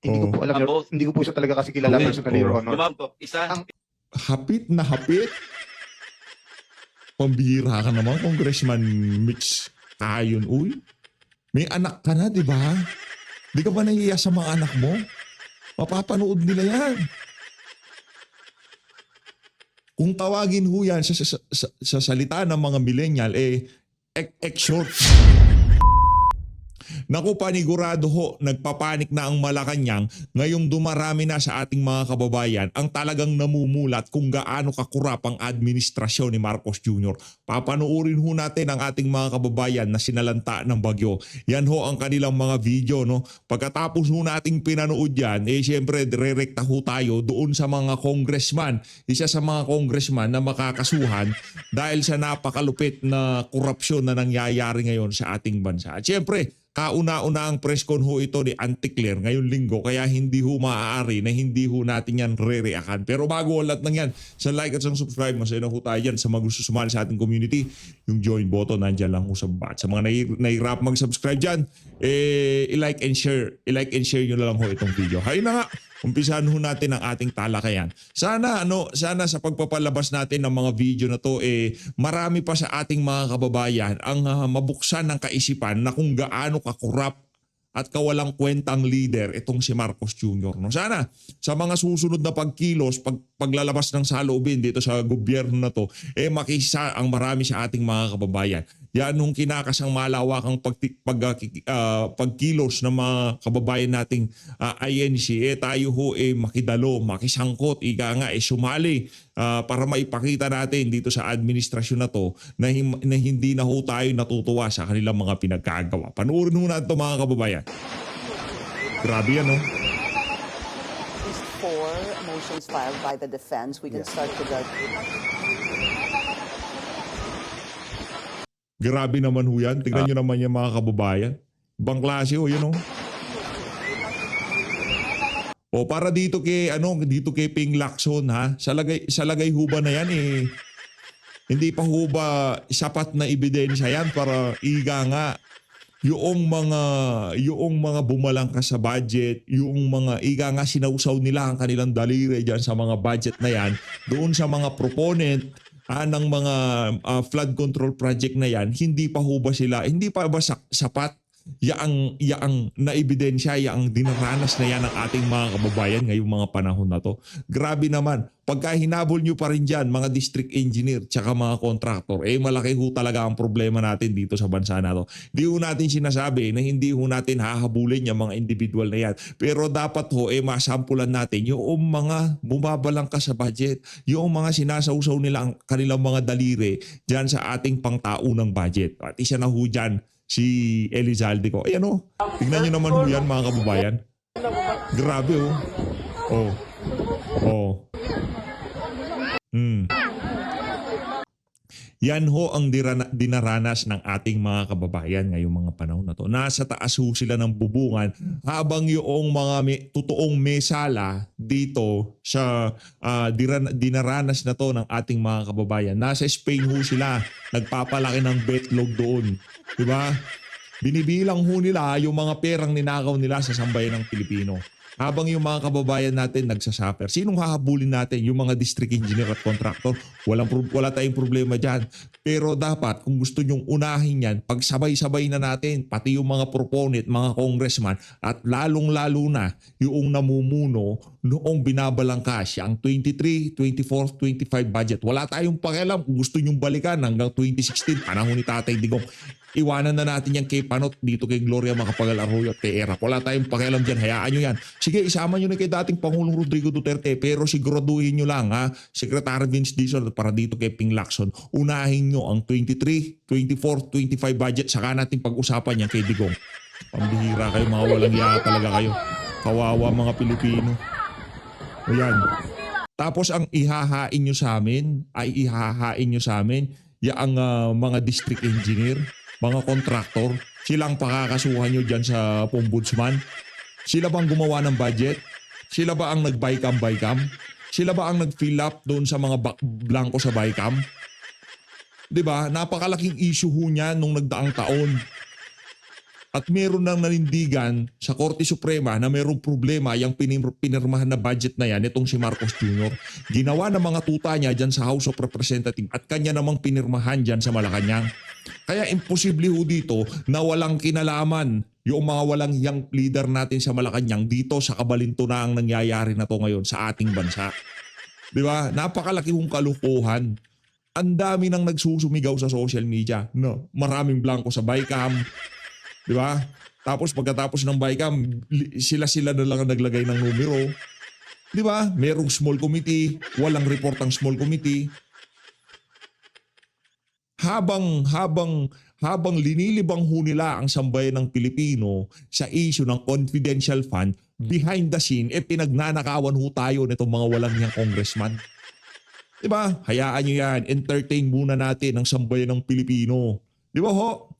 Hindi ko Oh. po alam, hindi ko po siya talaga kasi kilala personally, Your Honor. Isa. Hapit na hapit. Pambihira ka naman, Congressman Mitch Kayon. Uy, may anak ka na, di ba? Di ka ba nahiya sa mga anak mo? Mapapanood nila yan. Kung tawagin ho yan sa salita ng mga millennial, short. Naku, panigurado ho, nagpapanik na ang Malacanang ngayong dumarami na sa ating mga kababayan ang talagang namumulat kung gaano kakurap ang administrasyon ni Marcos Jr. Papanoorin ho natin ang ating mga kababayan na sinalanta ng bagyo. Yan ho ang kanilang mga video. No? Pagkatapos ho nating pinanood yan, syempre direkta ho tayo doon sa mga congressman. Isa sa mga congressman na makakasuhan dahil sa napakalupit na korupsyon na nangyayari ngayon sa ating bansa. At syempre, kauna-una ang press con ho ito ni Anticler ngayong linggo kaya hindi ho maaari na hindi ho natin yan re-reakan. Pero bago ang lahat ng yan, sa like at sa subscribe, masaya na ho tayo yan sa mga gusto sumali sa ating community. Yung join button, nandyan lang ho sa baba. At sa mga nahirap mag-subscribe dyan, i-like and share. I-like and share nyo na lang ho itong video. Hay na nga, umpisahan ho natin ang ating talakayan. Sana sa pagpapalabas natin ng mga video na to marami pa sa ating mga kababayan ang mabuksan ng kaisipan na kung gaano kakurap at kawalang kwentang leader itong si Marcos Jr. No? Sana sa mga susunod na pagkilos, paglalabas ng saloobin dito sa gobyerno na to, makisa ang marami sa ating mga kababayan. Yan nung kinakasang malawakang pagkilos ng mga kababayan nating INC, tayo ho makidalo, makisangkot, ika nga sumali para maipakita natin dito sa administrasyon na to na hindi na ho tayo natutuwa sa kanilang mga pinagkagawa. Panoorin ho natin ito mga kababayan. Grabe yan, no? At least 4 motions filed by the defense. We can start with the... Grabe naman ho yan. Tignan nyo naman yan mga kababayan. Ibang klase ho, yun, no? O para dito kay Ping Lacson, ha. Sa lagay ho ba na yan hindi pa ho ba sapat na ebidensya yan para iga nga yung mga bumalangkas sa budget, yung mga iga nga sinausaw nila ang kanilang daliri diyan sa mga budget na yan, doon sa mga proponent ng mga flood control project na yan, hindi pa ba sapat yaang naebidensya, yaang dinaranas na yan ng ating mga kababayan ngayong mga panahon na to. Grabe naman. Pagka hinabol nyo pa rin dyan, mga district engineer tsaka mga contractor, malaki ho talaga ang problema natin dito sa bansa na to. Di ho natin sinasabi na hindi ho natin hahabulin yung mga individual na yan. Pero dapat ho, masampulan natin yung mga bumabalangkas sa budget, yung mga sinasausaw nila ang kanilang mga daliri dyan sa ating pangtaunang budget. At isa na ho dyan, si Elizalde ko. Ayan o. Tignan nyo naman ho yan mga kababayan. Grabe o. Yan ho ang dinaranas ng ating mga kababayan ngayong mga panahon na to. Nasa taas ho sila ng bubungan habang yung mga totoong mesala dito sa dinaranas na to ng ating mga kababayan. Nasa Spain ho sila. Nagpapalaki ng betlog doon. Diba? Binibilang ho nila yung mga perang ninakaw nila sa sambayan ng Pilipino. Habang yung mga kababayan natin nagsasuffer. Sinong hahabulin natin? Yung mga district engineer at contractor. Wala tayong problema dyan. Pero dapat kung gusto nyong unahin yan, pagsabay-sabay na natin, pati yung mga proponent, mga congressman, at lalong-lalo na yung namumuno noong binabalangkas ang 23, 24, 25 budget. Wala tayong pakialam kung gusto nyong balikan hanggang 2016, panahon ni Tatay Digong. Iwanan na natin yan kay Panot, dito kay Gloria Macapagal Arroyo at kay Erap. Wala tayong pakialam dyan. Hayaan nyo yan. Sige, isama nyo na kay dating Pangulong Rodrigo Duterte, pero siguraduhin nyo lang, ha, Secretary Vince Dizon, para dito kay Ping Lacson, unahin nyo ang 23, 24, 25 budget, saka natin pag-usapan yan kay Digong. Pambihira kayo, mga walang yaka talaga kayo. Kawawa mga Pilipino. O yan. Tapos ang ihahain nyo sa amin, yaang mga district engineer, mga contractor, silang pakakasuhan nyo dyan sa ombudsman? Sila bang gumawa ng budget? Sila ba ang nag-bycam? Sila ba ang nag-fill up doon sa mga blanco sa bycam? Diba? Napakalaking issue ho niyan nung nagdaang taon. at meron nang nanindigan sa Korte Suprema na mayroong problema yung pinirmahan na budget na yan, itong si Marcos Jr. Ginawa ng mga tuta niya dyan sa House of Representatives at kanya namang pinirmahan dyan sa Malacanang. Kaya imposible ho dito na walang kinalaman yung mga walang young leader natin sa Malacanang dito sa kabalintunaang nangyayari na to ngayon sa ating bansa. Di ba? Napakalaki hong kalukuhan. Ang dami nang nagsusumigaw sa social media. No, maraming blanco sa bycam. Di ba? Tapos pagkatapos ng bycam, sila na lang ang naglagay ng numero. Di ba? Merong small committee, walang report ang small committee. Habang linilibang ho nila ang sambayan ng Pilipino sa issue ng confidential fund, behind the scene, pinagnanakawan ho tayo nitong mga walang niyang congressman. Diba? Hayaan nyo yan. Entertain muna natin ang sambayan ng Pilipino. Di ba ho?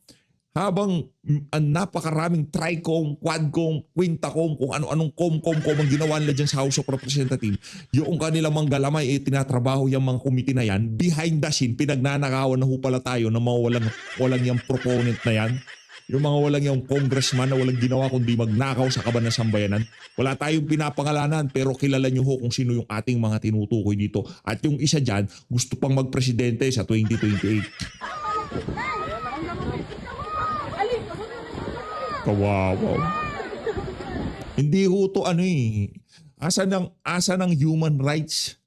Habang ang napakaraming tricom, quadcom, quintacom, kung ano-anong comcom ang ginawa nila dyan sa House of Representatives, yung kanila mga galamay, tinatrabaho yung mga committee na yan, behind the scene, pinagnanakawan na ho pala tayo ng mga walang yung proponent na yan. Yung mga walang yung congressman na walang ginawa kundi magnakaw sa kaban ng sambayanan. Wala tayong pinapangalanan pero kilala nyo ho kung sino yung ating mga tinutukoy dito. At yung isa dyan, gusto pang magpresidente sa 2028. Kawawaw. Hindi ho to asa ng human rights.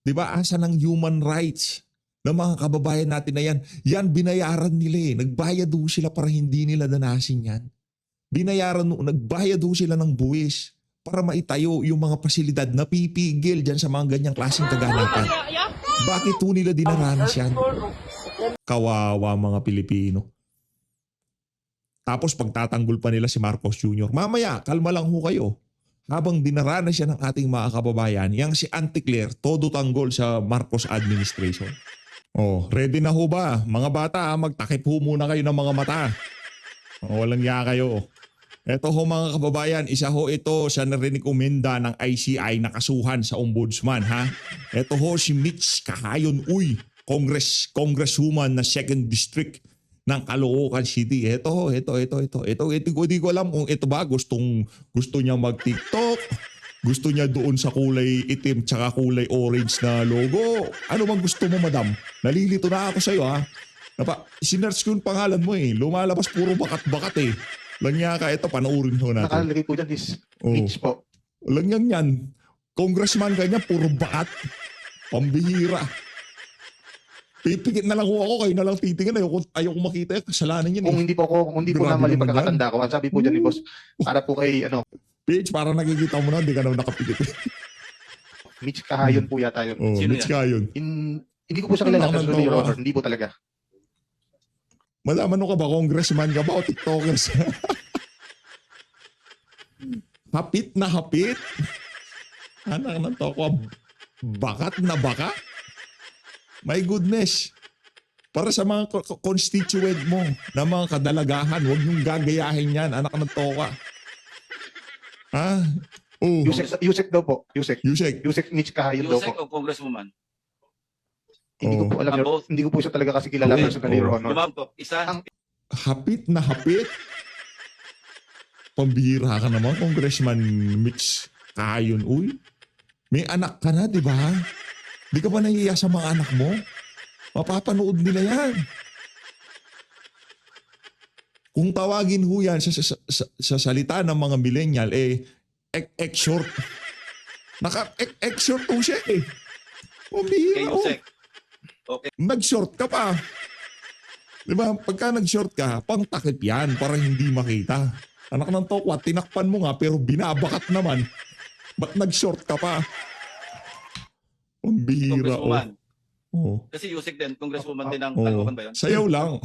'Di ba? Asa ng human rights ng mga kababayan natin na yan. Yan binayaran nila. Nagbayad ho sila para hindi nila danasin yan. Nagbayad ho sila ng buwis para maitayo yung mga pasilidad na pipigil dyan sa mga ganyang klaseng kaganapan. Bakit ho nila dinaranas yan? Kawawa mga Pilipino. Tapos pagtatanggol pa nila si Marcos Jr. Mamaya, kalma lang ho kayo. Habang dinaranas siya ng ating mga kababayan, yang si Auntie Claire, todo tanggol sa Marcos administration. Oh, ready na ho ba? Mga bata, magtakip ho muna kayo ng mga mata. Walang ya kayo. Ito ho mga kababayan, isa ho ito sa narinig-umenda ng ICI na kasuhan sa ombudsman. Ito ho si Mitch Kahayon Uy, congresswoman na 2nd District ng Caloocan City. Ito. Hindi ko alam kung ito ba gusto niya mag-TikTok. Gusto niya doon sa kulay itim tsaka kulay orange na logo. Ano bang gusto mo, madam? Nalilito na ako sa'yo, sinerch ko yung pangalan mo Lumalabas puro bakat-bakat Langya ka, ito, panoorin ho natin. Nakalagay po dyan is Mitch po. Langyan yan. Congressman ka niya, puro bakat. Pambihira. Pipikit na lang ako, kayo na lang titingin. Ayoko makita kasalanan yan. Kung hindi po na mali pagkakatanda ko, ang sabi po dyan ni boss, para po kay Page, parang nakikita mo na, hindi ka naman nakapikit. Mitch Kahayon po yata yun. Mitch Kahayon. Hindi ko po siya kilala, personally, Your Honor. Hindi po talaga. Malaman ka ba, congressman ka ba o tiktokers? Hapit na hapit. Anak ng toko, bakat na baka. My goodness. Para sa mga constituent mo na mga kadalagahan, huwag niyong gagayahin yan, anak ng toka. Yusek daw po. Yusek Mitch Kahayon daw Yusek po. o congresswoman? Hindi ko po alam. Both. Hindi ko po siya talaga kasi kilala personally, Your Honor. Ma'am po, isa. Hapit na hapit. Pambihira ka naman, Congressman Mitch Kahayon. Uy, may anak ka na, di ba? Di ka ba nahiya sa mga anak mo? Mapapanood nila yan. Kung tawagin ho yan sa salita ng mga millennial, X-short. X-short po siya Kay Pambihira. Yusek. Okay. Nag-short ka pa. Diba? Pagka nag-short ka, pang takip yan para hindi makita. Anak ng tokwa, tinakpan mo nga pero binabakat naman. Ba't nag-short ka pa? Ang bihira. Congresswoman. Oh. Kasi Yusek din, congresswoman din ng Oh. Caloocan ba yun? Sayaw lang.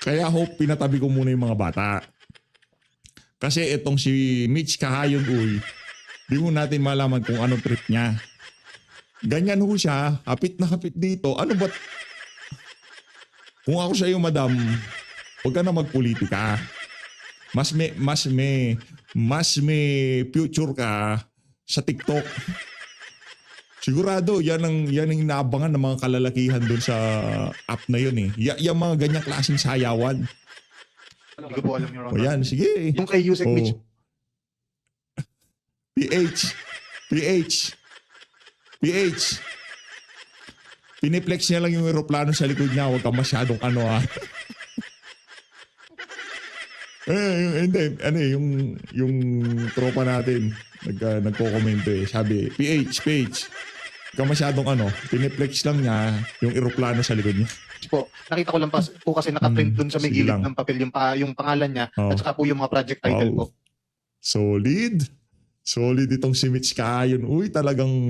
Kaya pinatabi ko muna yung mga bata. Kasi itong si Mitch Kahayon di mo natin malaman kung anong trip niya. Ganyan ho siya, hapit na hapit dito. Ano ba't? Kung ako sa iyo, madam, huwag ka na magpolitika. Mas may future ka sa TikTok. Sigurado, yan ang inaabangan ng mga kalalakihan doon sa app na yun eh. Yung mga ganyang klaseng sayawan. Hindi ko po alam, Your O Honor. yan, sige. Yung kay Yusek Mitch, Oh. PH. Piniplex niya lang yung aeroplano sa likod niya. Huwag ka masyadong ano ah. Hindi, yung tropa natin, nagko-komento eh. Sabi, PH. Huwag ka masyadong ano, piniplex lang niya yung aeroplano sa likod niya. po, nakita ko lang po kasi nakaprint dun sa may sige gilid lang. ng papel yung pangalan niya Oh. at saka po yung mga project title po. Solid itong si Mitch Kaayon. Uy, talagang...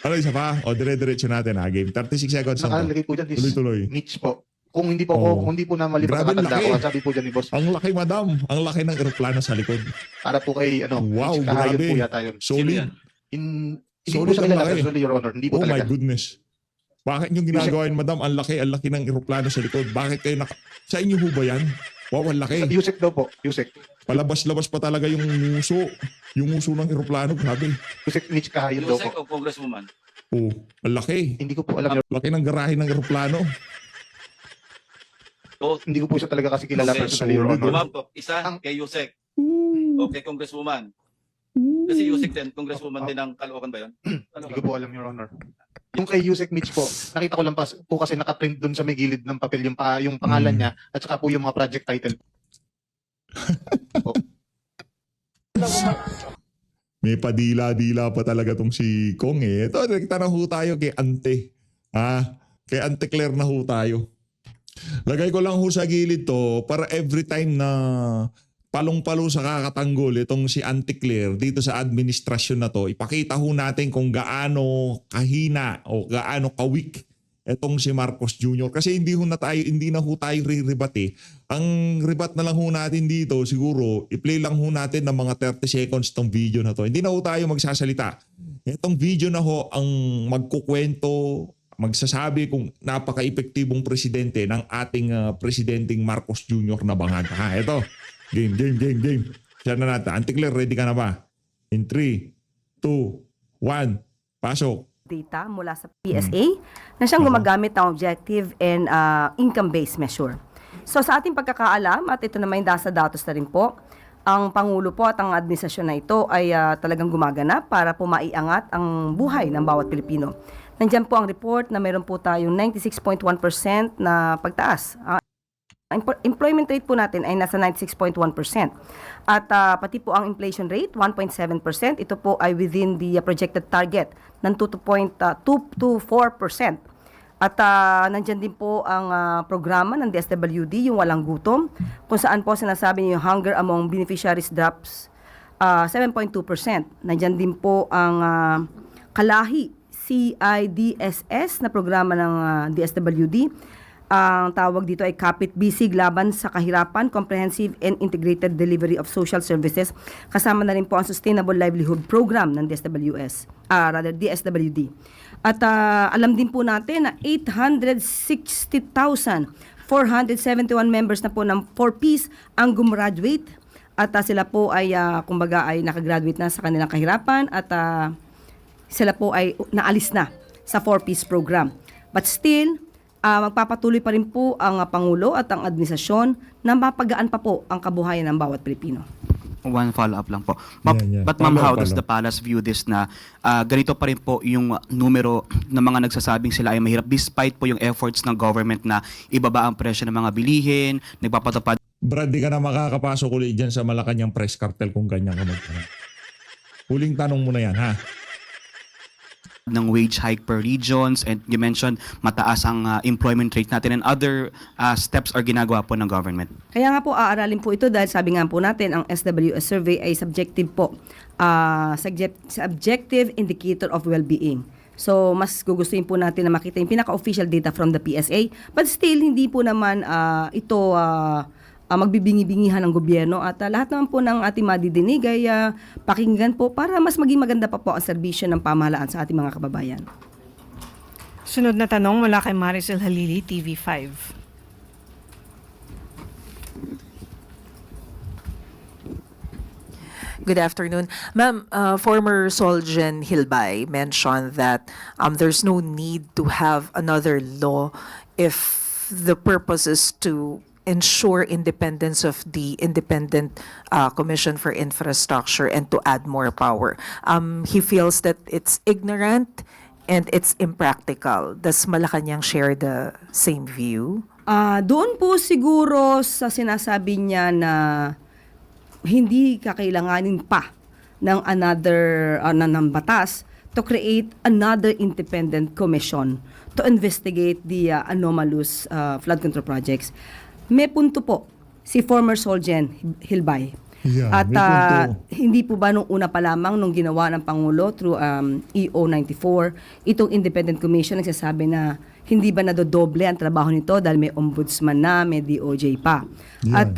Ano isa pa? O, dire-diretso natin ha. Game 36 seconds lang to. Nakalagay po dyan is Tuloy-tuloy. Mitch po. Kung hindi po Oh. kung hindi po na mali Grabe, pagkakatanda laki. ko, ang sabi po dyan ni boss, Ang laki, madam. Ang laki ng aeroplano sa likod. para po kay Wow, Mitch Kahayon grabe. po yata yun. Sino Solid. yan? Hindi Solid po sa ang kilala, laki. actually, Your Honor. Hindi po Oh my talaga. goodness. Bakit yung ginagawa yun, madam? Ang laki ng aeroplano sa likod. Bakit kayo Sa inyo ho ba yan? Wow, ang laki. Yusek daw po. Yusek. Palabas-labas pa talaga yung uso. Yung uso ng aeroplano. Grabe. Yusek Mitch Kahayon daw Yusek po. o Congresswoman? Oh, ang laki. Hindi ko po alam. Laki ng garahe ng aeroplano. Both. Hindi ko po siya talaga kasi kilala Okay. personally, Your Solid. Honor. Ma'am po, isa kay Yusek o kay Congresswoman. Kasi Yusek din, Congresswoman din ang Caloocan ba yun? Hindi ko po alam, Your Honor. Yung kay Yusek Mitch po, nakita ko lang po kasi nakaprint dun sa may gilid ng papel yung pangalan niya at saka po yung mga project title. May padila-dila pa talaga tong si Kong eh. Ito, direkta na ho tayo kay Ante. Kay Ante Claire na ho tayo. Lagay ko lang ho sa gilid to para every time na palong-palo sa kakatanggol itong si Ante Claire dito sa administrasyon na to, ipakita ho natin kung gaano kahina o gaano ka-weak etong si Marcos Jr. Kasi hindi na ho tayo re-rebat eh. Ang rebat na lang ho natin dito, siguro, i-play lang ho natin ng mga 30 seconds tong video na to. Hindi na ho tayo magsasalita. Itong video na ho ang magkukwento, magsasabi kung napaka-epektibong presidente ng ating presidenteng Marcos Jr. na bangag. Ito. Game. Siya na natin. Anticler, ready ka na ba? In 3, 2, 1, pasok. Data mula sa PSA na siyang gumagamit ng objective and income-based measure. So sa ating pagkakaalam, at ito naman yung nasa datos na rin po, ang Pangulo po at ang administrasyon na ito ay talagang gumaganap para po maiangat ang buhay ng bawat Pilipino. Nandiyan po ang report na meron po tayong 96.1% na pagtaas. Employment rate po natin ay nasa 96.1%. At pati po ang inflation rate, 1.7%. Ito po ay within the projected target ng 2 to 4%. At nandyan din po ang programa ng DSWD, yung walang gutom, kung saan po sinasabi niyo yung hunger among beneficiaries drops 7.2%. Nandyan din po ang Kalahi CIDSS na programa ng DSWD. Ang tawag dito ay Kapit Bisig Laban sa Kahirapan, Comprehensive and Integrated Delivery of Social Services. Kasama na rin po ang Sustainable Livelihood Program ng DSWD. At alam din po natin na 860,471 members na po ng 4Ps ang gumraduate. At sila po ay, kumbaga, ay nakagraduate na sa kanilang kahirapan at sila po ay naalis na sa 4Ps program. But still, magpapatuloy pa rin po ang Pangulo at ang administrasyon na mapagaan pa po ang kabuhayan ng bawat Pilipino. One follow-up lang po. Yeah. But ma'am, how does Follow. the palace view this na ganito pa rin po yung numero ng mga nagsasabing sila ay mahirap despite po yung efforts ng government na ibaba ang presyo ng mga bilihin, nagpapatupad Brad, di ka na makakapasok ulit dyan sa Malacanang press cartel kung ganyan ka magtanong. Huling tanong mo na yan, ha? ng wage hike per regions, and you mentioned mataas ang employment rate natin, and other steps are ginagawa po ng government. Kaya nga po aaralin po ito dahil sabi nga po natin ang SWS survey ay subjective po. Subjective indicator of well-being. So mas gugustuhin po natin na makita yung pinaka-official data from the PSA, but still hindi po naman ito magbibingi-bingihan ng gobyerno at lahat naman po ng ating madidinig ay pakinggan po para mas maging maganda pa po ang serbisyo ng pamahalaan sa ating mga kababayan. Sunod na tanong mula kay Maricel Halili, TV5. Good afternoon. Ma'am, former Solgen Hilbay mentioned that there's no need to have another law if the purpose is to ensure independence of the Independent Commission for Infrastructure and to add more power. He feels that it's ignorant and it's impractical. Does Malacanang share the same view? Doon po siguro sa sinasabi niya na hindi kakailanganin pa ng another ng batas to create another independent commission to investigate the anomalous flood control projects. May punto po si former Solgen Hilbay. Yeah, At may punto. hindi po ba nung una pa lamang nung ginawa ng Pangulo through EO 94, itong independent commission nagsasabi na hindi ba nadodoble ang trabaho nito dahil may ombudsman na, may DOJ pa. Yeah. At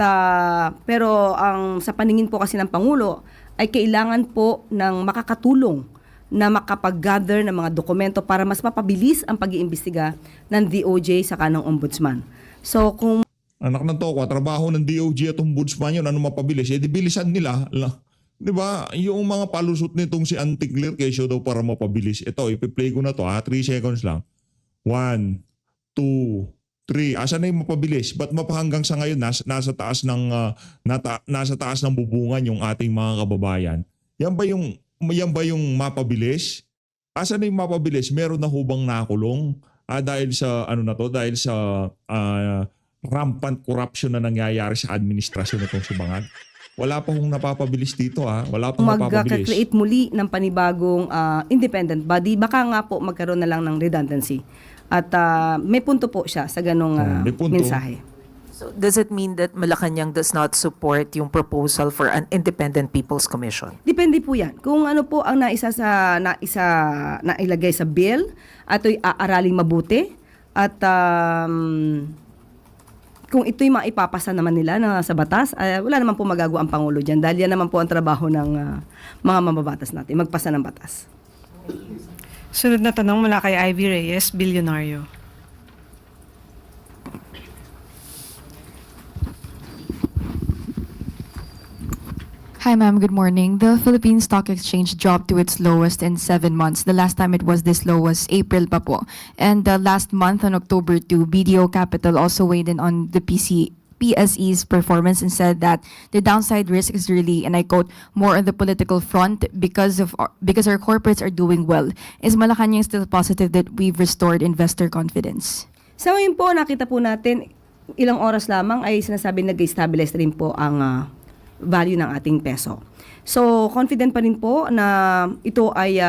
pero sa paningin po kasi ng Pangulo ay kailangan po ng makakatulong na makapag-gather ng mga dokumento para mas mapabilis ang pag-iimbestiga ng DOJ saka ng ombudsman. So kung Anak ng toko, trabaho ng DOJ at ombudsman yun, ano mapabilis? Eh, di bilisan nila. Di ba? Yung mga palusot nitong si Anti-Clear Kesyo daw para mapabilis. Ito, ipi-play ko na to 3 seconds lang. 1, 2, 3. Asa na yung mapabilis? Ba't mapahanggang sa ngayon nasa taas ng bubungan yung ating mga kababayan? Yan ba yung mapabilis? Asa na yung mapabilis? Meron na hubang nakulong? Dahil sa dahil sa rampant corruption na nangyayari sa administrasyon nitong si Bangag. Wala pa hong napapabilis dito Wala pa napapabilis. mag-create muli ng panibagong independent body, baka nga po magkaroon na lang ng redundancy. At may punto po siya sa ganong May punto. mensahe. So does it mean that Malacanang does not support yung proposal for an Independent People's Commission? Depende po yan. Kung ano po ang nailagay sa bill at ito'y aaraling mabuti at kung ito'y maipapasa naman nila na sa batas, wala naman po magagawa ang Pangulo dyan dahil yan naman po ang trabaho ng mga mababatas natin, magpasa ng batas. Sunod na tanong mula kay Ivy Reyes, Bilyonaryo. Hi ma'am, good morning. The Philippine Stock Exchange dropped to its lowest in 7 months. The last time it was this low was April pa po. And last month on October 2, BDO Capital also weighed in on the PSE's performance and said that the downside risk is really, and I quote, more on the political front because our corporates are doing well. Is Malacanang still positive that we've restored investor confidence? Sa ngayon po, nakita po natin, ilang oras lamang ay sinasabi nag-stabilize rin po ang value ng ating peso. So, confident pa rin po na ito ay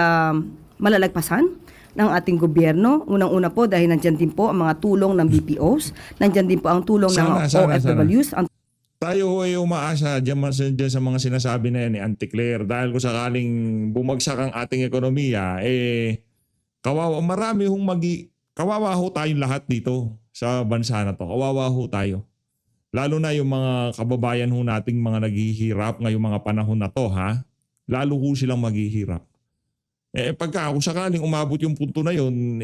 malalagpasan ng ating gobyerno. Unang-una po dahil nandyan din po ang mga tulong ng BPOs, nandyan din po ang tulong ng OFWs. Tayo ay umaasa dyan sa mga sinasabi na yan ni Anti-Clair dahil kung sakaling bumagsak ang ating ekonomiya, kawawa ho tayong lahat dito sa bansa na to. Kawawa ho tayo. Lalo na yung mga kababayan ho nating mga naghihirap ngayong mga panahon na to, lalo ho silang maghihirap. Kung sakaling umabot yung punto na yun,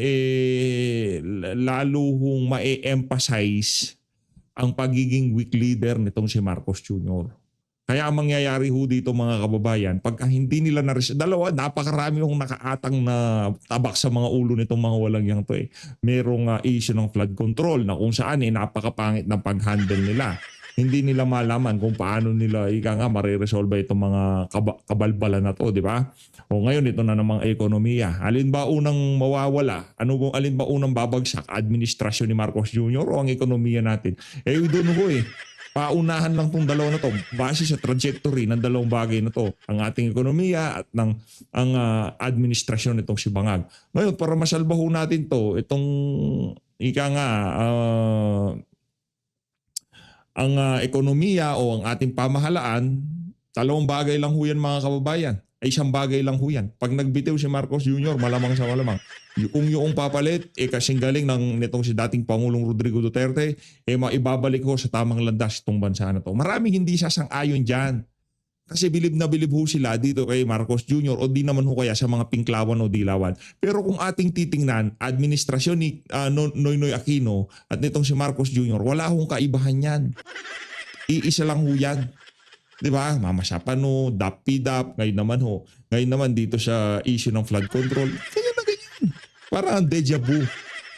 lalo hong ma-emphasize ang pagiging weak leader nitong si Marcos Jr. Kaya ang mangyayari ho dito mga kababayan, pagka hindi nila napakarami hong nakaatang na tabak sa mga ulo nitong mga walang yang to Merong issue ng flood control na kung saan napakapangit ng pag-handle nila. Hindi nila malaman kung paano nila mariresolve itong mga kabalbala na to, di ba? O ngayon ito na namang ekonomiya. Alin ba unang mawawala? Alin ba unang babagsak? Administrasyon ni Marcos Jr. o ang ekonomiya natin? Doon ho paunahan lang tong dalawa na to base sa trajectory ng dalawang bagay na to, ang ating ekonomiya at ang administrasyon nitong si Bangag. Ngayon, para masalba ho natin to, itong ang ekonomiya o ang ating pamahalaan, dalawang bagay lang ho yan mga kababayan. Isang bagay lang ho yan. Pag nagbitiw si Marcos Jr., malamang sa malamang. Kung yung papalit, kasing galing nitong si dating Pangulong Rodrigo Duterte, maibabalik ho sa tamang landas itong bansa na to. Maraming hindi sasang-ayon dyan. Kasi bilib na bilib ho sila dito kay Marcos Jr. o di naman ho kaya sa mga pinklawan o dilawan. Pero kung ating titingnan, administrasyon ni Noynoy Aquino at nitong si Marcos Jr., wala hong kaibahan yan. Iisa lang ho yan. Di ba? Mama Sapano, DAP-PDAP, ngayon naman dito sa issue ng flood control. Ganyan na ganyan. Parang deja vu.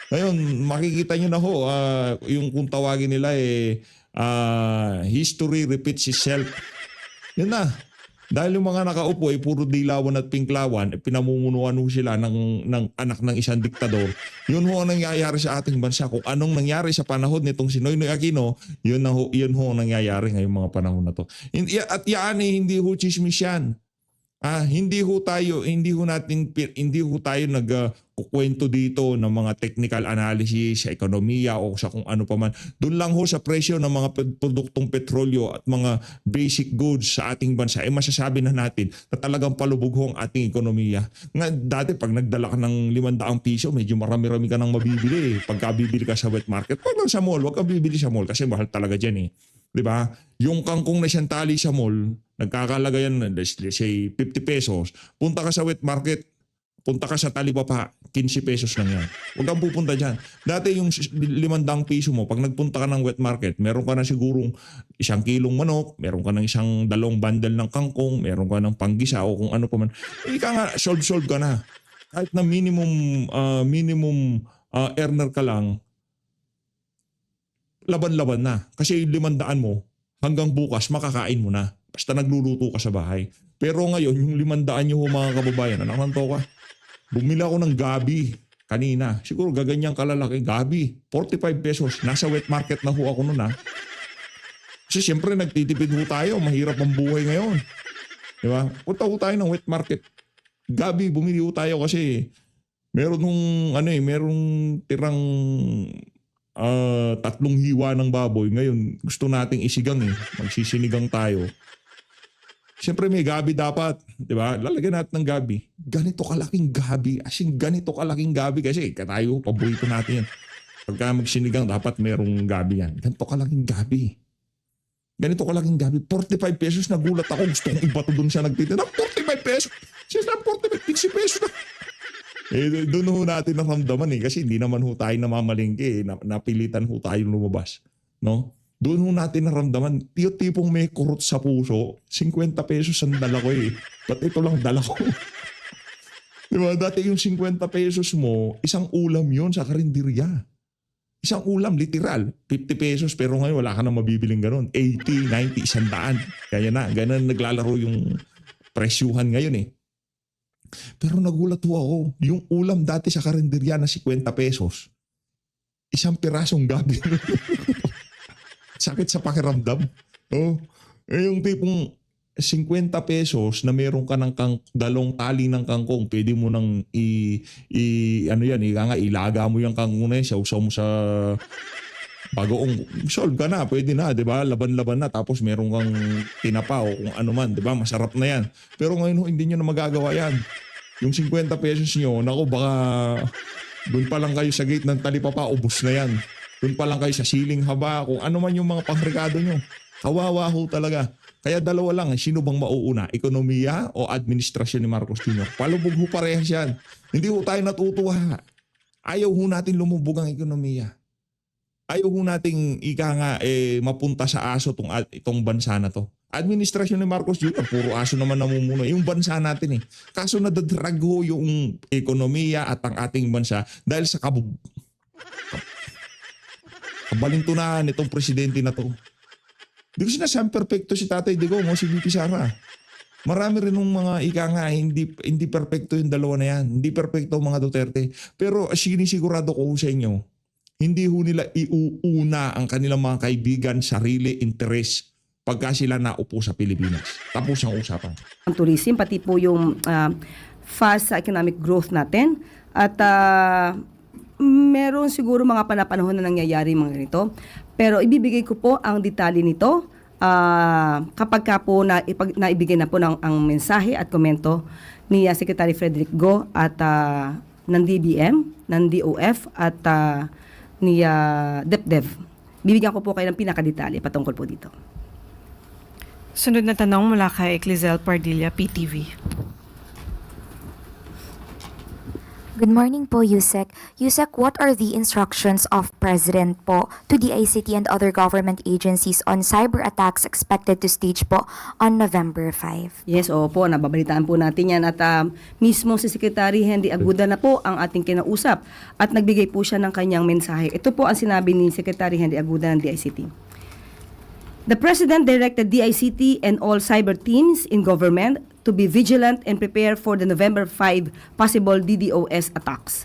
Ngayon, makikita nyo na ho, yung kung tawagin nila history repeats itself. Yun na. Dahil yung mga nakaupo ay puro dilawan at pinklawan, pinamumunuan ho sila ng anak ng isang diktador. Yun ho ang nangyayari sa ating bansa. Kung anong nangyari sa panahon nitong si Noynoy Aquino, yun ho ang nangyayari ngayong mga panahon na to. At yan hindi ho chismis yan. Hindi ho tayo nagkukwento dito ng mga technical analysis sa ekonomiya o sa kung ano pa man. Doon lang ho sa presyo ng mga produktong petrolyo at mga basic goods sa ating bansa ay masasabi na natin na talagang palubog ho ang ating ekonomiya. Nga dati pag nagdala ka ng 500 piso, medyo marami-rami ka nang mabibili. Pagka bibili ka sa wet market, pag lang sa mall, wag ka bibili sa mall kasi mahal talaga dyan eh. Diba? Yung kangkong na siyang tali sa mall, nagkakalaga yan, let's say, 50 pesos. Punta ka sa wet market, punta ka sa talipapa, 15 pesos lang yan. Huwag kang pupunta dyan. Dati yung 500 piso mo, pag nagpunta ka ng wet market, meron ka na sigurong 1 kilong manok, meron ka ng 2 bundle ng kangkong, meron ka ng panggisa o kung ano pa man. Ika nga, solve ka na. Kahit na minimum earner ka lang, laban-laban na. Kasi yung 500 mo, hanggang bukas, makakain mo na. Basta nagluluto ka sa bahay. Pero ngayon, yung 500 nyo mga kababayan, anak ng toka, bumili ako ng gabi kanina. Siguro gaganyang kalalaki, gabi. 45 pesos. Nasa wet market na ho ako nun Kasi siyempre nagtitipid ho tayo. Mahirap ang buhay ngayon. Diba? Punta ho tayo ng wet market. Gabi, bumili ho tayo kasi merong tirang 3 hiwa ng baboy. Ngayon, gusto nating isigang Magsisinigang tayo. Siyempre may gabi dapat. Diba? Lalagyan natin ng gabi. Ganito kalaking gabi. As in, ganito kalaking gabi. Kasi tayo, paborito natin yan. Pagka magsinigang, dapat merong gabi yan. Ganito kalaking gabi. 45 pesos. Nagulat ako. Gusto kong iba to dun siya nagtitinda. 45 pesos. Siya 45, 15 pesos na. Doon ho natin naramdaman kasi hindi naman ho tayo namamalingke. Napilitan ho tayo lumabas. No? Doon ho natin naramdaman. Tipong may kurot sa puso. 50 pesos ang dala ko Ba't ito lang dala ko? Diba? Dati yung 50 pesos mo, isang ulam yon sa karinderya. Isang ulam, literal. 50 pesos pero ngayon wala ka na mabibiling ganun. 80, 90, 100. Kaya na. Ganun naglalaro yung presyuhan ngayon Pero nagulat ho ako. Yung ulam dati sa karinderya na 50 pesos, 1 pirasong gabi. Sakit sa pakiramdam. Yung tipong 50 pesos na meron ka ng 2 tali ng kangkong, pwede mo nang ilaga mo yung kangkong na yun, sausaw mo sa bagoong, solve ka na, pwede na, di ba? Laban-laban na, tapos meron kang tinapa o kung ano man, di ba? Masarap na yan. Pero ngayon hindi nyo na magagawa yan. Yung 50 pesos nyo, naku, baka doon pa lang kayo sa gate ng talipapa, ubos na yan. Doon pa lang kayo sa siling haba, kung ano man yung mga pangregado nyo. Kawawa ho talaga. Kaya dalawa lang, sino bang mauuna? Ekonomiya o administrasyon ni Marcos Jr.? Palubog ho parehas yan. Hindi ho tayo natutuwa. Ayaw ho natin lumubog ang ekonomiya. Ayaw ho nating mapunta sa aso itong bansa na to. Administrasyon ni Marcos Jr., puro aso naman namumuno. Yung bansa natin Kaso nadadrag ho yung ekonomiya at ang ating bansa dahil sa kabalintunahan itong presidente na to. Di ko sinasabing perfecto si Tatay Digong o si VP Sara. Marami rin ng mga hindi perfecto yung dalawa na yan. Hindi perfecto mga Duterte. Pero sinisigurado ko sa inyo, hindi ho nila iuuna ang kanilang mga kaibigan, sarili, interes pagka sila naupo sa Pilipinas. Tapos ang usapan. Ang tourism, pati po yung fast sa economic growth natin. At meron siguro mga panahon na nangyayari mga ganito. Pero ibibigay ko po ang detalye nito kapag ka po naibigay na po ang mensahe at komento ni Secretary Frederick Go at ng DBM, ng DOF at ni DepDev. Bibigyan ko po kayo ng pinakadetalye patungkol po dito. Sunod na tanong mula kay Clizel Pardilla, PTV. Good morning po, Yusek. Yusek, what are the instructions of President po to the ICT and other government agencies on cyber attacks expected to stage po on November 5? Yes, opo, nababalitaan po natin yan at mismo si Secretary Henry Aguda na po ang ating kinausap at nagbigay po siya ng kanyang mensahe. Ito po ang sinabi ni Secretary Henry Aguda ng DICT. The President directed DICT and all cyber teams in government to be vigilant and prepare for the November 5 possible DDoS attacks.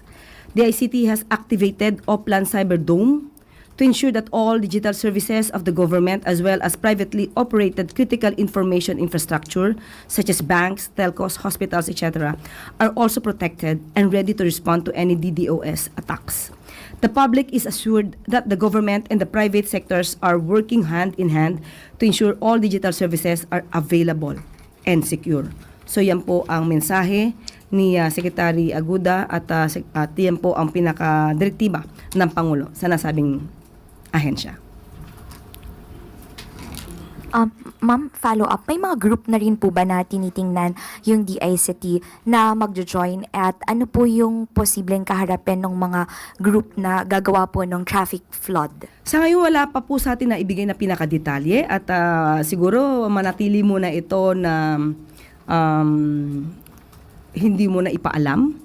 DICT has activated Oplan Cyber Dome to ensure that all digital services of the government as well as privately operated critical information infrastructure such as banks, telcos, hospitals, etc. are also protected and ready to respond to any DDoS attacks. The public is assured that the government and the private sectors are working hand in hand to ensure all digital services are available and secure. So yan po ang mensahe ni Secretary Aguda at yan po ang pinaka-direktiba ng Pangulo sa nasabing ahensya. Ma'am, follow up, may mga group na rin po ba na tinitingnan yung DICT na magjo-join at ano po yung posibleng kaharapin ng mga group na gagawa po ng traffic flood? Sa ngayon wala pa po sa atin na ibigay na pinakadetalye at siguro manatili muna ito na hindi mo na ipaalam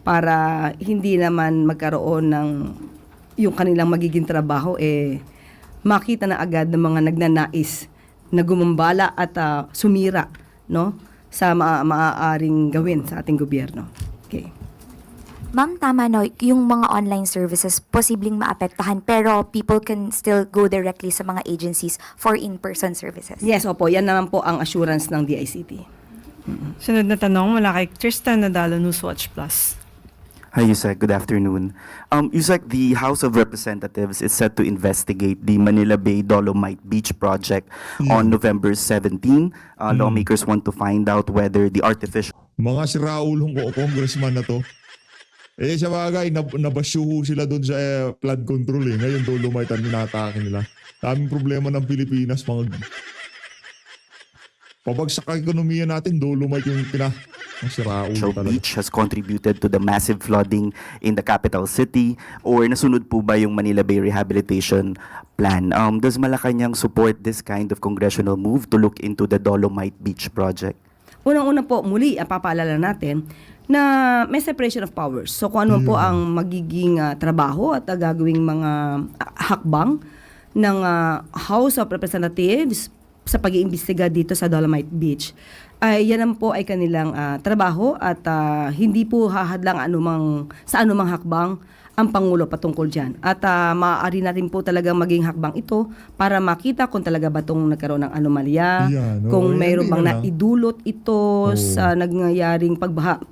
para hindi naman magkaroon ng yung kanilang magiging trabaho makita na agad ng mga nagnanais na gumambala at sumira no sa maaaring gawin sa ating gobyerno. Okay. Ma'am, tama no, yung mga online services posibleng maapektahan pero people can still go directly sa mga agencies for in-person services. Yes, opo, yan naman po ang assurance ng DICT. Sunod na tanong mula kay Tristan Nadalo, Newswatch Plus. Hi, Yusek. Good afternoon. Yusek, the House of Representatives is set to investigate the Manila Bay Dolomite Beach project on November 17. Lawmakers want to find out whether the artificial... Mga siraulong congressman na to. Sa bagay, nabasyuho sila doon sa flood control Ngayon Dolomite ang inatake nila. Daming problema ng Pilipinas, mga... Pabagsak ang ekonomiya natin, Dolomite yung siraulo talaga. Beach has contributed to the massive flooding in the capital city, or nasunod po ba yung Manila Bay Rehabilitation Plan? Does Malacanang support this kind of congressional move to look into the Dolomite Beach project? Unang-una po, muli, papaalala natin na may separation of powers. So kung ano po ang magiging trabaho at gagawing mga hakbang ng House of Representatives sa pag-iimbestiga dito sa Dolomite Beach, ay yan naman po ay kanilang trabaho at hindi po hahadlang sa anumang hakbang ang Pangulo patungkol dyan. At maaari na rin po talagang maging hakbang ito para makita kung talaga ba itong nagkaroon ng anomalya, kung mayroon bang naidulot ito sa nangyayaring pagbaha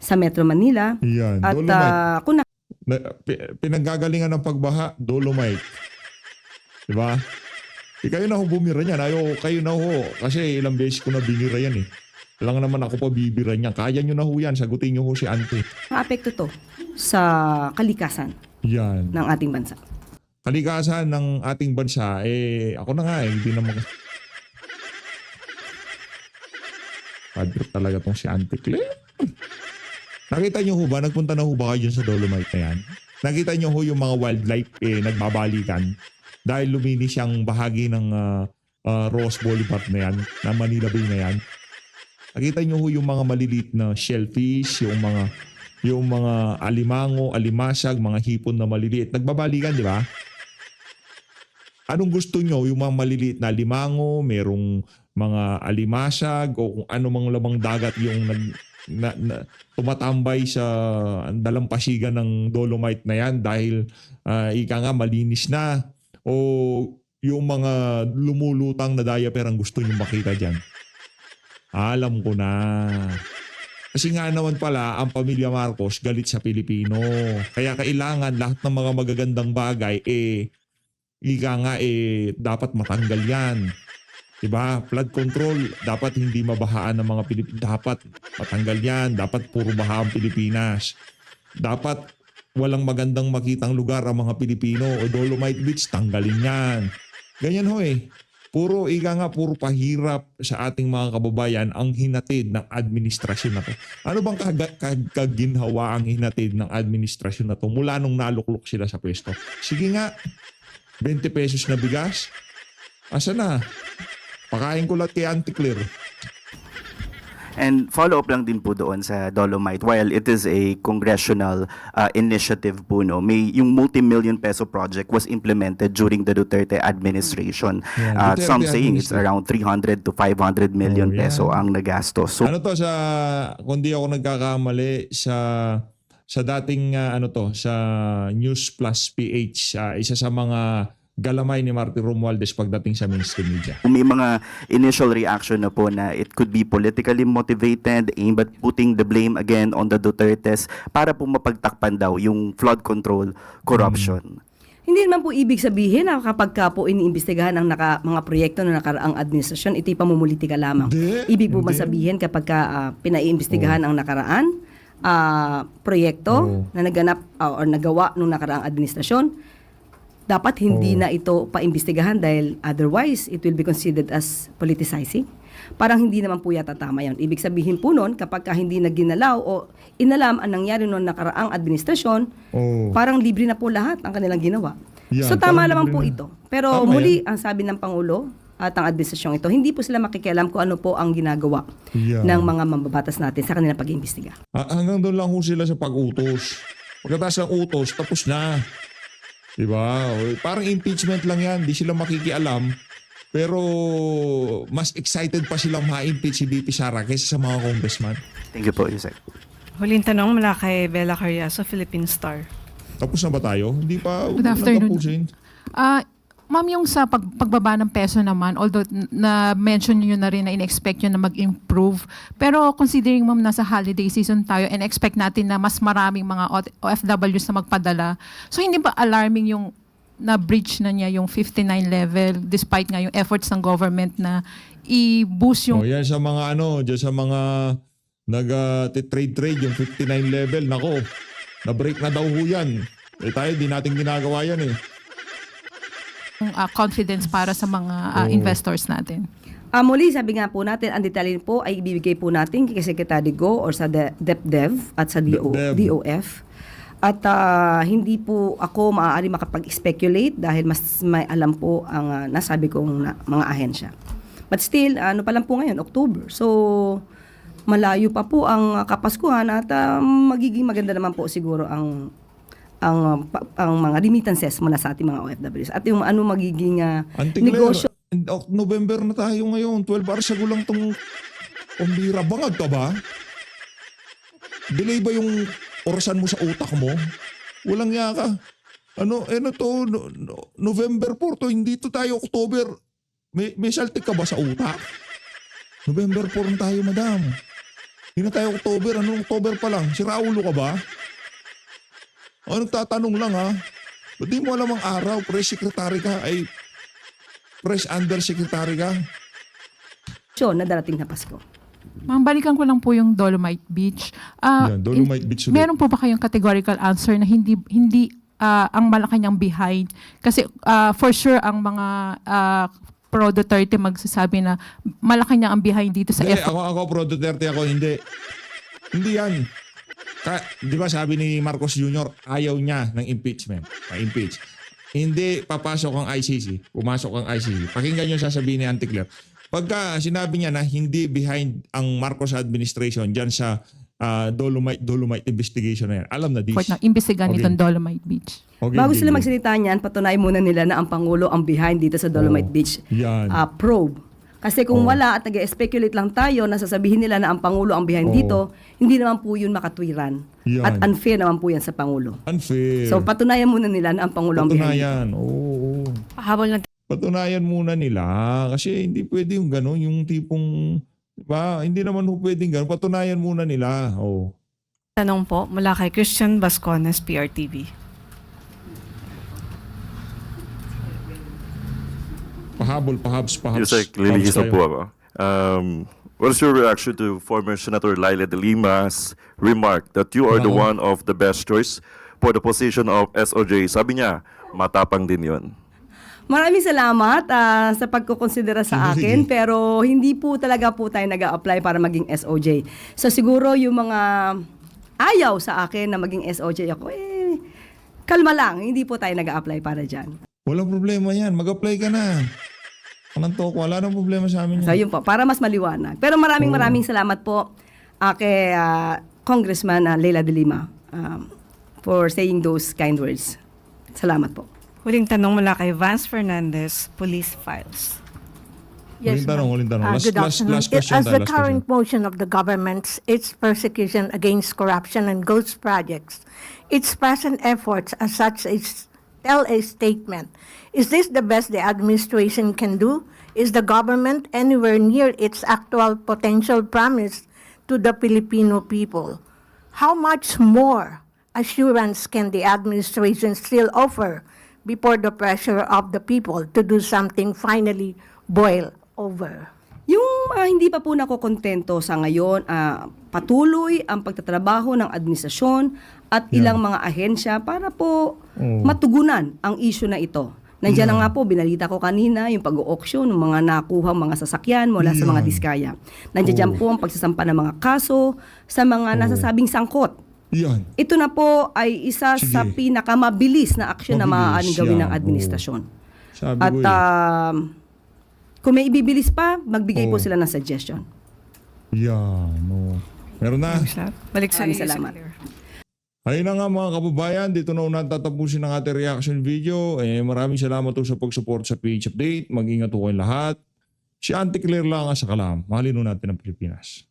sa Metro Manila. Yan. At kung pinanggagalingan ng pagbaha, Dolomite. Diba? Kayo na ho bumira niyan. Kayo na ho. Kasi ilang beses ko na binira yan Lang naman ako pa bibira niyan. Kaya nyo na ho yan. Sagutin nyo ho si Auntie. maapekto to sa kalikasan Yan. ng ating bansa. Kalikasan ng ating bansa, ako na nga hindi na Padrip talaga tong si Auntie Claire. Nakita nyo ho ba? Nagpunta na ho ba kayo dyan sa Dolomite na yan? Nakita nyo ho yung mga wildlife nagbabalikan? Dahil luminis siyang bahagi ng Ross Boulevard na yan, na Manila Bay na yan. Nakita nyo ho yung mga maliliit na shellfish, yung mga alimango, alimasag, mga hipon na maliliit. Nagbabalikan, di ba? Anong gusto nyo? Yung mga maliliit na alimango, merong mga alimasag, o kung ano mang lamang dagat yung tumatambay sa dalampasigan ng Dolomite na yan dahil ika nga malinis na. O yung mga lumulutang na diaper ang gusto nyo makita dyan. Alam ko na. Kasi nga naman pala, ang pamilya Marcos galit sa Pilipino. Kaya kailangan lahat ng mga magagandang bagay, dapat matanggal yan. Diba? Flood control, dapat hindi mabahaan ng mga Pilipino. Dapat matanggal yan. Dapat puro baha ang Pilipinas. Dapat walang magandang makitang lugar ang mga Pilipino. O Dolomite Beach, tanggalin yan. Ganyan ho puro pahirap sa ating mga kababayan ang hinatid ng administrasyon na to. Ano bang kaginhawa ang hinatid ng administrasyon na to mula nung naluklok sila sa pwesto? Sige nga, 20 pesos na bigas. Asa na? Pakain ko lahat kay Auntie Claire. And follow up lang din po doon sa Dolomite, while it is a congressional initiative po, no, yung multi-million peso project was implemented during the Duterte administration. Yeah, Duterte Some saying it's administration. around 300 to 500 million Oh, yeah. peso ang nagastos. So Ano to kung di ako nagkakamali, sa dating sa News Plus PH, isa sa mga galamay ni Martin Romualdez pagdating sa mainstream media. may mga initial reaction na po na it could be politically motivated, aimed at putting the blame again on the Dutertes para po mapagtakpan daw yung flood control corruption. Hindi naman po ibig sabihin na kapag ka po iniimbestigahan ang mga proyekto na nakaraang administrasyon, ito'y pamumulitika lamang. Ibig po masabihin kapag ka pinaiimbestigahan ang nakaraan proyekto na naganap or nagawa nung nakaraang administrasyon, dapat hindi na ito paimbestigahan dahil otherwise it will be considered as politicizing. Parang hindi naman po yata tama yan. Ibig sabihin po nun, kapag ka hindi na ginalaw o inalam ang nangyari noong nakaraang administrasyon, parang libre na po lahat ang kanilang ginawa. Yan, So tama parang naman po libre na. ito. Pero Tama muli, ang sabi ng Pangulo at ang administrasyong ito, hindi po sila makikialam kung ano po ang ginagawa Yan. ng mga mambabatas natin sa kanilang pag-iimbestiga. Hanggang doon lang ho sila sa pag-utos. Pagkatapos ng utos, tapos na. Diba? Parang impeachment lang yan. Di sila makikialam. Pero mas excited pa silang ma-impeach si BP Sara kaysa sa mga congressman. Thank you po, Yusek. Huling tanong mula kay Bella Carriazo, Philippine Star. Tapos na ba tayo? Hindi pa. Good afternoon. natapusin. Ma'am, yung sa pagbaba ng peso naman, although na-mention nyo na rin na in-expect nyo na mag-improve, pero considering ma'am nasa holiday season tayo and expect natin na mas maraming mga OFWs na magpadala, so hindi ba alarming yung na-breach na niya yung 59 level despite nga yung efforts ng government na i-boost yung... Yan sa mga dyan sa mga nag-trade yung 59 level, nako, na-break na daw ho yan. Tayo, di natin ginagawa yan eh. confidence para sa mga investors natin. Muli, sabi nga po natin, ang detalye po ay ibibigay po natin kay Secretary Go or sa DepDev at sa DOF. At hindi po ako maaari makapag-speculate dahil mas may alam po ang nasabi kong mga ahensya. But still, ano pa lang po ngayon, October. So, malayo pa po ang Kapaskuhan at magiging maganda naman po siguro ang mga remittances mula sa ating mga OFWs at yung ano magiging negosyo. November na tayo ngayon. 12 hours ago lang itong pambira. Bangag ka ba? Delay ba yung orasan mo sa utak mo? Walang nga ka. November 4 to. Hindi to tayo October. May saltik ka ba sa utak? November 4 na tayo, madam. Hindi na tayo October. October pa lang? Si Raulo ka ba? Nagtatanong lang ha. Ba't di mo alam ang araw? Press secretary ka ay press undersecretary ka. Na darating na Pasko. Ma'am, balikan ko lang po yung Dolomite Beach. Dolomite Beach ulit. Meron po ba kayong categorical answer na hindi ang Malacanang behind? Kasi for sure ang mga pro Duterte magsasabi na Malacanang ang behind dito sa Hindi, effort. ako pro Duterte ako, hindi. Hindi yan. Di ba sabi ni Marcos Jr., ayaw niya ng impeachment. Na-impeach. Hindi papasok ang ICC. Pumasok ang ICC. Pakinggan niyo sasabihin ni Auntie Claire. Pagka sinabi niya na hindi behind ang Marcos administration dyan sa Dolomite investigation na yan, alam na this. Na imbestigan Okay. itong Dolomite Beach. Okay, Bago okay, sila okay. magsalita niyan, patunayan muna nila na ang Pangulo ang behind dito sa Dolomite Beach Yan. probe. Kasi kung wala at nag-speculate lang tayo na sasabihin nila na ang Pangulo ang behind dito, hindi naman po yun makatwiran. Yan. At unfair naman po yan sa Pangulo. Unfair. So patunayan muna nila na ang Pangulo ang behind dito. Patunayan. Oo. Pahabol na Patunayan muna nila kasi hindi pwede yung gano'n, yung tipong, diba? Hindi naman pwedeng gano'n. Patunayan muna nila. Oh. tanong po mula kay Christian Bascones, PRTV. Pahabol, pahabs. Yusek, lilihis na tayo. po ako. What is your reaction to former Senator Laila de Lima's remark that you are the one of the best choice for the position of SOJ? Sabi niya, matapang din yun. Maraming salamat sa pagkukonsidera sa Sige, akin, sige. pero hindi po talaga po tayo nag-a-apply para maging SOJ. So siguro yung mga ayaw sa akin na maging SOJ ako, kalma lang, hindi po tayo nag-a-apply para dyan. Walang problema yan. Mag-apply ka na. Anong talk? Wala nang problema sa amin So yan. yun po, para mas maliwanag. Pero maraming salamat po kay Congressman Leila de Lima for saying those kind words. Salamat po. Huling tanong mula kay Vance Fernandez, Police Files. Huling tanong. Good afternoon. Last question As tayo, the last current question. motion of the government, its persecution against corruption and ghost projects, its present efforts as such as tell a statement. Is this the best the administration can do? Is the government anywhere near its actual potential promise to the Filipino people? How much more assurance can the administration still offer before the pressure of the people to do something finally boil over? Yung hindi pa po nakokontento sa ngayon, patuloy ang pagtatrabaho ng administrasyon at ilang mga ahensya para po matugunan ang issue na ito. Nandiyan na nga po, binalita ko kanina, yung pag-auction ng mga nakuhang mga sasakyan mula sa mga diskaya. Nandiyan po ang pagsasampa ng mga kaso sa mga nasasabing sangkot. Yan. Ito na po ay isa sa Sige. pinakamabilis na aksyon na Mabilis, maaaring gawin ng yan. administrasyon. Sabi At ko eh. kung may ibibilis pa, magbigay po sila ng suggestion. Yan. No. Meron na. Balik sa Maraming iyo, salamat. Secretary. Ayun na nga mga kababayan, dito na una tatapusin ang ating reaction video. Maraming salamat po sa pag-support sa PH Update. Mag-ingat po kayong lahat. Si Auntie Claire lang sa kalam. Mahalin natin ang Pilipinas.